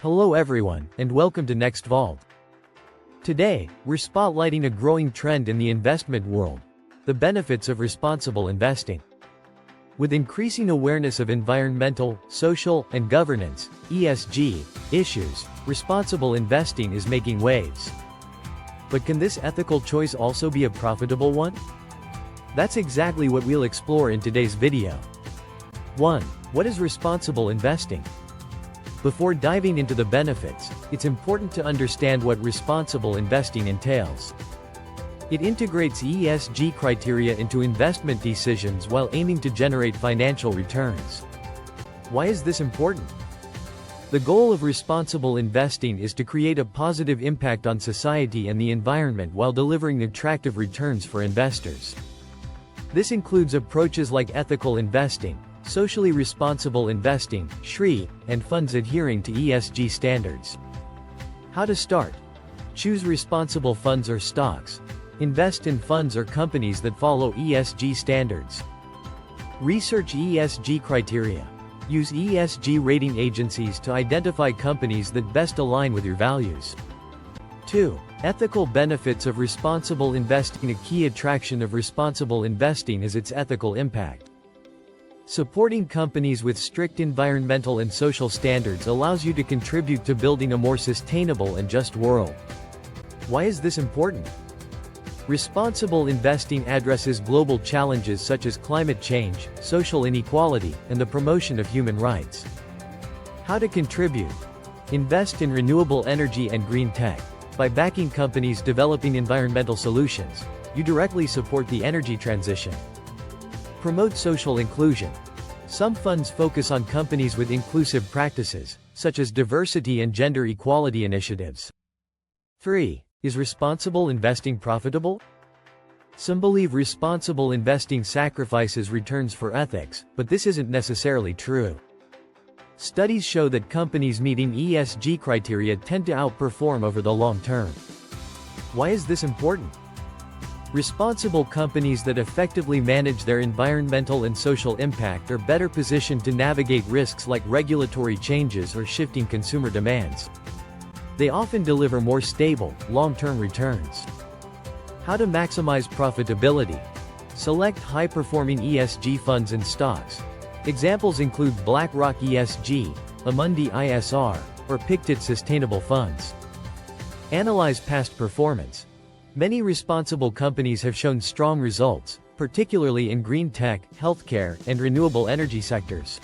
Hello everyone, and welcome to Next Vault. Today, we're spotlighting a growing trend in the investment world: the benefits of responsible investing. With increasing awareness of environmental, social, and governance (ESG) issues, responsible investing is making waves. But can this ethical choice also be a profitable one? That's exactly what we'll explore in today's video. 1. What is responsible investing? Before diving into the benefits, it's important to understand what responsible investing entails. It integrates ESG criteria into investment decisions while aiming to generate financial returns. Why is this important? The goal of responsible investing is to create a positive impact on society and the environment while delivering attractive returns for investors. This includes approaches like ethical investing, socially responsible investing, (SRI), and funds adhering to ESG standards. How to start? Choose responsible funds or stocks. Invest in funds or companies that follow ESG standards. Research ESG criteria. Use ESG rating agencies to identify companies that best align with your values. 2. Ethical benefits of responsible investing. A key attraction of responsible investing is its ethical impact. Supporting companies with strict environmental and social standards allows you to contribute to building a more sustainable and just world. Why is this important? Responsible investing addresses global challenges such as climate change, social inequality, and the promotion of human rights. How to contribute? Invest in renewable energy and green tech. By backing companies developing environmental solutions, you directly support the energy transition. Promote social inclusion. Some funds focus on companies with inclusive practices, such as diversity and gender equality initiatives. 3. Is responsible investing profitable? Some believe responsible investing sacrifices returns for ethics, but this isn't necessarily true. Studies show that companies meeting ESG criteria tend to outperform over the long term. Why is this important? Responsible companies that effectively manage their environmental and social impact are better positioned to navigate risks like regulatory changes or shifting consumer demands. They often deliver more stable, long-term returns. How to maximize profitability? Select high-performing ESG funds and stocks. Examples include BlackRock ESG, Amundi ISR, or Pictet Sustainable Funds. Analyze past performance. Many responsible companies have shown strong results, particularly in green tech, healthcare, and renewable energy sectors.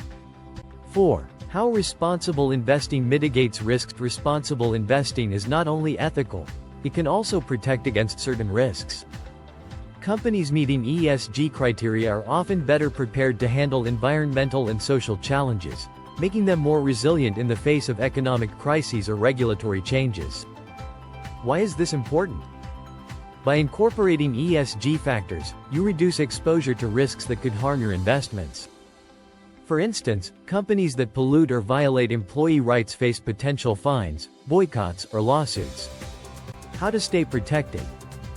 4. How responsible investing mitigates risks. Responsible investing is not only ethical, it can also protect against certain risks. Companies meeting ESG criteria are often better prepared to handle environmental and social challenges, making them more resilient in the face of economic crises or regulatory changes. Why is this important? By incorporating ESG factors, you reduce exposure to risks that could harm your investments. For instance, companies that pollute or violate employee rights face potential fines, boycotts, or lawsuits. How to stay protected?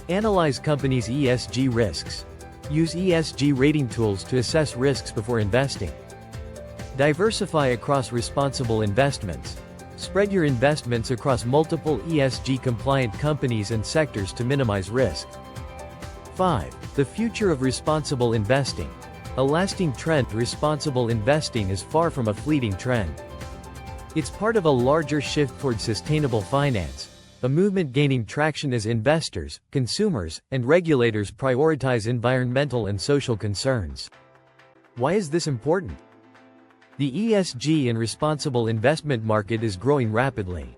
Analyze companies' ESG risks. Use ESG rating tools to assess risks before investing. Diversify across responsible investments. Spread your investments across multiple ESG-compliant companies and sectors to minimize risk. 5. The future of responsible investing. A lasting trend. Responsible investing is far from a fleeting trend. It's part of a larger shift toward sustainable finance, a movement gaining traction as investors, consumers, and regulators prioritize environmental and social concerns. Why is this important? The ESG and responsible investment market is growing rapidly.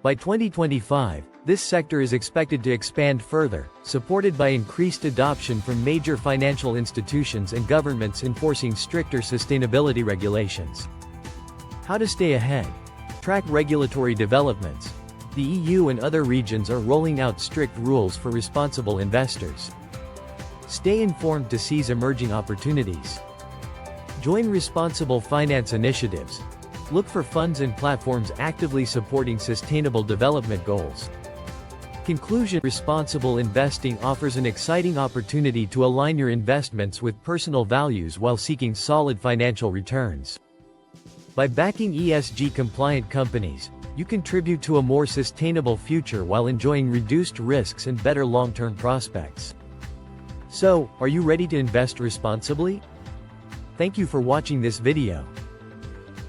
By 2025, this sector is expected to expand further, supported by increased adoption from major financial institutions and governments enforcing stricter sustainability regulations. How to stay ahead? Track regulatory developments. The EU and other regions are rolling out strict rules for responsible investors. Stay informed to seize emerging opportunities. Join responsible finance initiatives. Look for funds and platforms actively supporting sustainable development goals. Conclusion: responsible investing offers an exciting opportunity to align your investments with personal values while seeking solid financial returns. By backing ESG-compliant companies, you contribute to a more sustainable future while enjoying reduced risks and better long-term prospects. So, are you ready to invest responsibly? Thank you for watching this video.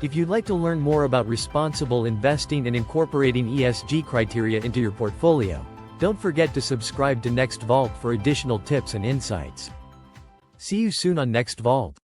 If you'd like to learn more about responsible investing and incorporating ESG criteria into your portfolio, don't forget to subscribe to Next Vault for additional tips and insights. See you soon on Next Vault.